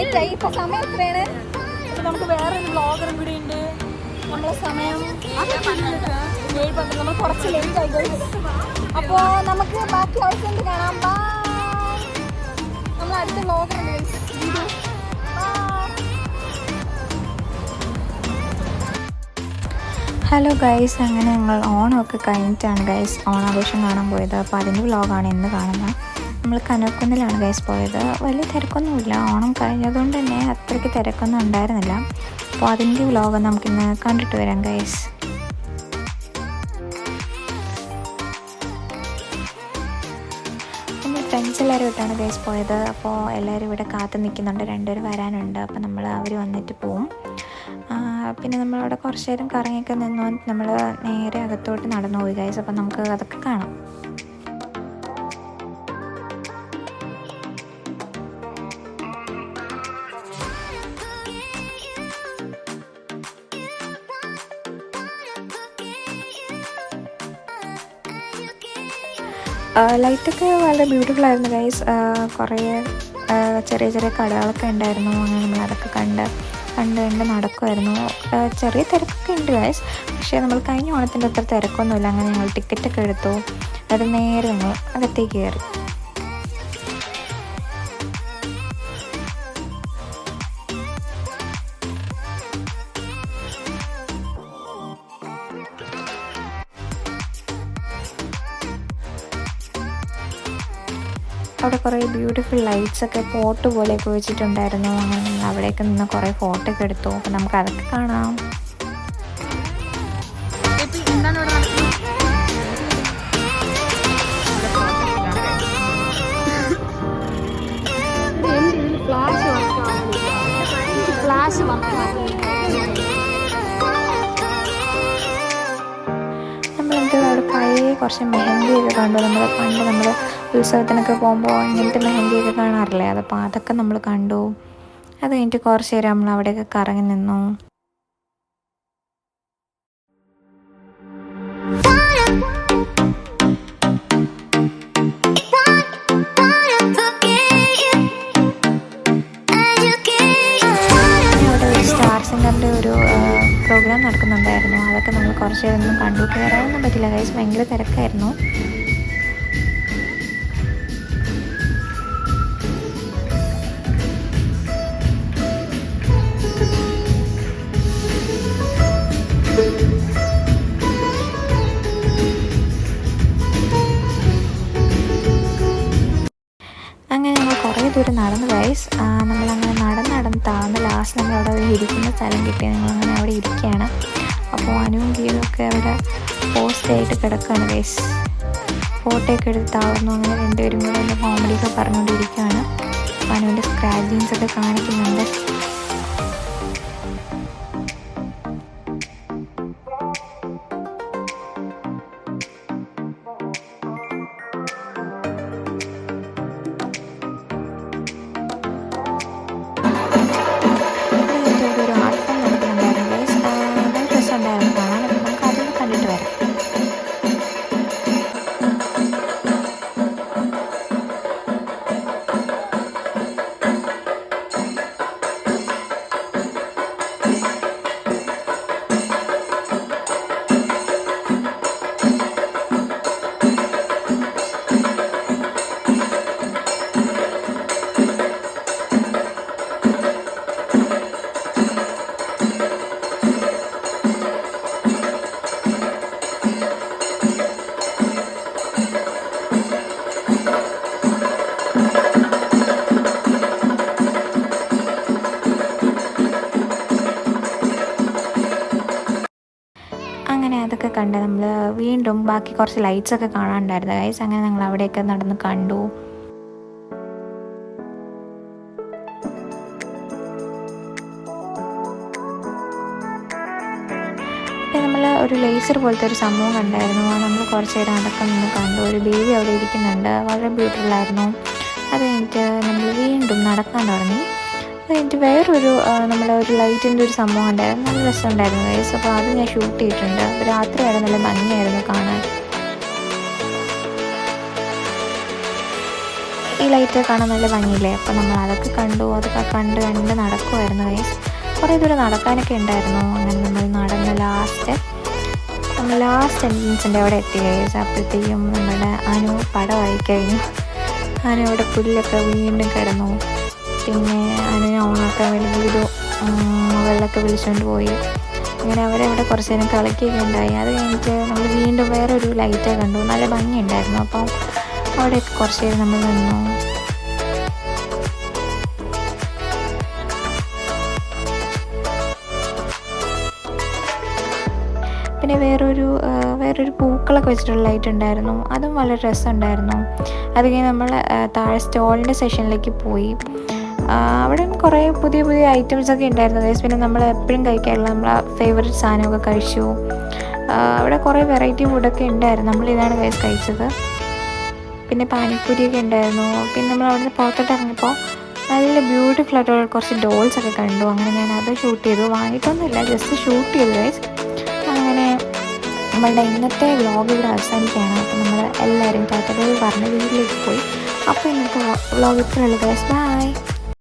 ലേറ്റായി. ഇപ്പൊ സമയം എത്രയാണ്? നമുക്ക് വേറൊരു വ്ളോഗറും കൂടി ഉണ്ട്. നമ്മളെ സമയം 7:10. നമ്മൾ കുറച്ച് ലേറ്റ് ആയി. അപ്പോൾ നമുക്ക് ബാക്കി ഔട്ട്ഫിറ്റ് കാണാം. നമ്മൾ അടുത്ത വ്ളോഗറുണ്ട്. ഹലോ ഗൈസ്, അങ്ങനെ ഞങ്ങൾ ഓണമൊക്കെ കഴിഞ്ഞിട്ടാണ് ഗൈസ് ഓണാഘോഷം കാണാൻ പോയത്. അപ്പോൾ അതിൻ്റെ വ്ളോഗാണ് ഇന്ന് കാണുന്നത്. നമ്മൾ കനക്കുന്നിലാണ് ഗൈസ് പോയത്. വലിയ തിരക്കൊന്നുമില്ല, ഓണം കഴിഞ്ഞതുകൊണ്ട് തന്നെ അത്രയ്ക്ക് തിരക്കൊന്നും ഉണ്ടായിരുന്നില്ല. അപ്പോൾ അതിൻ്റെ വ്ളോഗ് നമുക്കിന്ന് കണ്ടിട്ട് വരാം ഗൈസ്. നമ്മൾ ഫ്രണ്ട്സ് എല്ലാവരും ഇട്ടാണ് ഗൈസ് പോയത്. അപ്പോൾ എല്ലാവരും ഇവിടെ കാത്തു നിൽക്കുന്നുണ്ട്, രണ്ടുപേരും വരാനുണ്ട്. അപ്പോൾ അവർ വന്നിട്ട് പോവും. പിന്നെ നമ്മളവിടെ കുറച്ച് നേരം കറങ്ങിയൊക്കെ നിന്നു. നമ്മൾ നേരെ അകത്തോട്ട് നടന്നു പോയി ഗൈസ്. അപ്പം നമുക്ക് അതൊക്കെ കാണാം. ലൈറ്റൊക്കെ വളരെ ബ്യൂട്ടിഫുൾ ആയിരുന്നു ഗൈസ്. കുറേ ചെറിയ ചെറിയ കടകളൊക്കെ ഉണ്ടായിരുന്നു. അങ്ങനെ നമ്മളതൊക്കെ കണ്ട് നടക്കുമായിരുന്നു. ചെറിയ തിരക്കൊക്കെ ഉണ്ട് ഗൈസ്, പക്ഷേ നമ്മൾ കഴിഞ്ഞ ഓണത്തിൻ്റെ അത്ര തിരക്കൊന്നുമില്ല. അങ്ങനെ ഞങ്ങൾ ടിക്കറ്റൊക്കെ എടുത്തു. അത് നേരെ ഞങ്ങൾ അകത്തേക്ക് കയറി. അവിടെ കുറേ ബ്യൂട്ടിഫുൾ ലൈറ്റ്സൊക്കെ പോട്ട് പോലെയൊക്കെ വെച്ചിട്ടുണ്ടായിരുന്നു. അങ്ങനെ നമ്മൾ അവിടെയൊക്കെ നിന്ന് കുറേ ഫോട്ടോ ഒക്കെ എടുത്തു. അപ്പം നമുക്ക് അതൊക്കെ കാണാം. നമ്മളെന്ത് അവിടെ പഴയ കുറച്ച് മെഹന്തിയൊക്കെ കണ്ടു. നമ്മൾ ഉത്സവത്തിനൊക്കെ പോകുമ്പോൾ ഇങ്ങനത്തെ മെഹന്തിയൊക്കെ കാണാറില്ലേ, അതപ്പോൾ അതൊക്കെ നമ്മൾ കണ്ടു. അത് കഴിഞ്ഞിട്ട് കുറച്ച് നേരം നമ്മൾ അവിടെയൊക്കെ കറങ്ങി നിന്നു. സ്റ്റാർ സിംഗറിൻ്റെ ഒരു പ്രോഗ്രാം നടക്കുന്നുണ്ടായിരുന്നു. അതൊക്കെ നമ്മൾ കുറച്ച് നേരം കണ്ടു. കയറാനൊന്നും പറ്റില്ല ഗൈസ്, ഭയങ്കര തിരക്കായിരുന്നു. അങ്ങനെ ഞങ്ങൾ കുറേ ദൂരം നടന്നു ഗൈസ്. നമ്മളങ്ങനെ നടന്ന് താഴ്ന്ന് ലാസ്റ്റ് നമ്മളവിടെ ഇരിക്കുന്ന സ്ഥലം കിട്ടി. ഞങ്ങളങ്ങനെ അവിടെ ഇരിക്കുകയാണ്. അപ്പോൾ അനുവും ഗീതും ഒക്കെ അവിടെ പോസ്റ്റായിട്ട് കിടക്കുകയാണ് ഗൈസ്. ഫോട്ടോയൊക്കെ എടുത്ത് താഴ്ന്നു. അങ്ങനെ രണ്ടുപേരും കൂടെ എൻ്റെ കോമഡിയൊക്കെ പറഞ്ഞുകൊണ്ടിരിക്കുകയാണ്. അപ്പോൾ അനുവിൻ്റെ സ്ക്രാച്ചിങ്സൊക്കെ കാണിക്കുന്നുണ്ട്. അങ്ങനെ അതൊക്കെ കണ്ട് നമ്മൾ വീണ്ടും ബാക്കി കുറച്ച് ലൈറ്റ്സൊക്കെ കാണാനുണ്ടായിരുന്നു ഗൈസ്. അങ്ങനെ ഞങ്ങൾ അവിടെയൊക്കെ നടന്ന് കണ്ടു. പിന്നെ നമ്മൾ ഒരു ലേസർ പോലത്തെ ഒരു സംഭവം കണ്ടായിരുന്നു. നമ്മൾ കുറച്ച് നേരം അതൊക്കെ നിന്ന് കണ്ടു. ഒരു ബേബി അവിടെ ഇരിക്കുന്നുണ്ട്, വളരെ ബ്യൂട്ടിഫുൾ ആയിരുന്നു. അത് കഴിഞ്ഞിട്ട് നമ്മൾ വീണ്ടും നടക്കാൻ തുടങ്ങി. അത് കഴിഞ്ഞിട്ട് വേറൊരു ഒരു ലൈറ്റിൻ്റെ ഒരു സംഭവം ഉണ്ടായിരുന്നു. നല്ല രസമുണ്ടായിരുന്നു ഗൈസ്. അപ്പോൾ അത് ഞാൻ ഷൂട്ട് ചെയ്തിട്ടുണ്ട്. രാത്രിയായിരുന്നു, നല്ല ഭംഗിയായിരുന്നു കാണാൻ. ഈ ലൈറ്റ് കാണാൻ നല്ല ഭംഗിയില്ലേ. അപ്പോൾ നമ്മൾ അതൊക്കെ കണ്ട് നടക്കുമായിരുന്നു ഗൈസ്. കുറേ ദൂരം നടക്കാനൊക്കെ ഉണ്ടായിരുന്നു. അങ്ങനെ നമ്മൾ നടന്ന് ലാസ്റ്റ് എൻട്രൻസിൻ്റെ അവിടെ എത്തി ഗൈസ്. അപ്പോഴത്തേക്കും നമ്മുടെ അനു പടമായി കഴിഞ്ഞു. അനു അവിടെ പുല്ലൊക്കെ വീണ്ടും കിടന്നു. പിന്നെ അനുവിനെ ഓണാക്കാൻ വേണ്ടി ഒരു വെള്ളമൊക്കെ വിളിച്ചുകൊണ്ട് പോയി. അങ്ങനെ അവരവിടെ കുറച്ച് നേരം കളിക്കുകയൊക്കെ ഉണ്ടായി. അത് കഴിഞ്ഞിട്ട് നമ്മൾ വീണ്ടും വേറൊരു ലൈറ്റ് കണ്ടു. നല്ല ഭംഗിയുണ്ടായിരുന്നു. അപ്പം അവിടെയൊക്കെ കുറച്ച് നേരം നമ്മൾ നിന്നു. പിന്നെ വേറൊരു പൂക്കളൊക്കെ വെച്ചിട്ടുള്ള ലൈറ്റ് ഉണ്ടായിരുന്നു. അതും വളരെ രസമുണ്ടായിരുന്നു. അത് കഴിഞ്ഞ് നമ്മൾ താഴെ സ്റ്റോളിൻ്റെ സെഷനിലേക്ക് പോയി. അവിടെ കുറേ പുതിയ ഐറ്റംസൊക്കെ ഉണ്ടായിരുന്നു ഗൈസ്. പിന്നെ നമ്മൾ എപ്പോഴും കഴിക്കാറുള്ള നമ്മളെ ഫേവറേറ്റ് സാധനമൊക്കെ കഴിച്ചു. അവിടെ കുറേ വെറൈറ്റി ഫുഡൊക്കെ ഉണ്ടായിരുന്നു. നമ്മളിതാണ് ഗൈസ് കഴിച്ചത്. പിന്നെ പാനിപ്പൂരിയൊക്കെ ഉണ്ടായിരുന്നു. പിന്നെ നമ്മൾ അവിടുന്ന് പുറത്തോട്ട് ഇറങ്ങിയപ്പോൾ നല്ല ബ്യൂട്ടിഫുൾ ആയിട്ടുള്ള കുറച്ച് ഡോൾസൊക്കെ കണ്ടു. അങ്ങനെ ഞാൻ അത് ഷൂട്ട് ചെയ്തു. വാങ്ങിയിട്ടൊന്നുമില്ല, ജസ്റ്റ് ഷൂട്ട് ചെയ്തു ഗൈസ്. അങ്ങനെ നമ്മളുടെ ഇന്നത്തെ വ്ളോഗ് ഇവിടെ അവസാനിക്കുകയാണ്. അപ്പോൾ നമ്മൾ എല്ലാവരും ടാറ്റ ബൈ പറഞ്ഞ വീട്ടിലേക്ക് പോയി. അപ്പോൾ ഇന്നത്തെ വ്ളോഗ് ഇത്രയുള്ളൂ ഗൈസ്. ബൈ.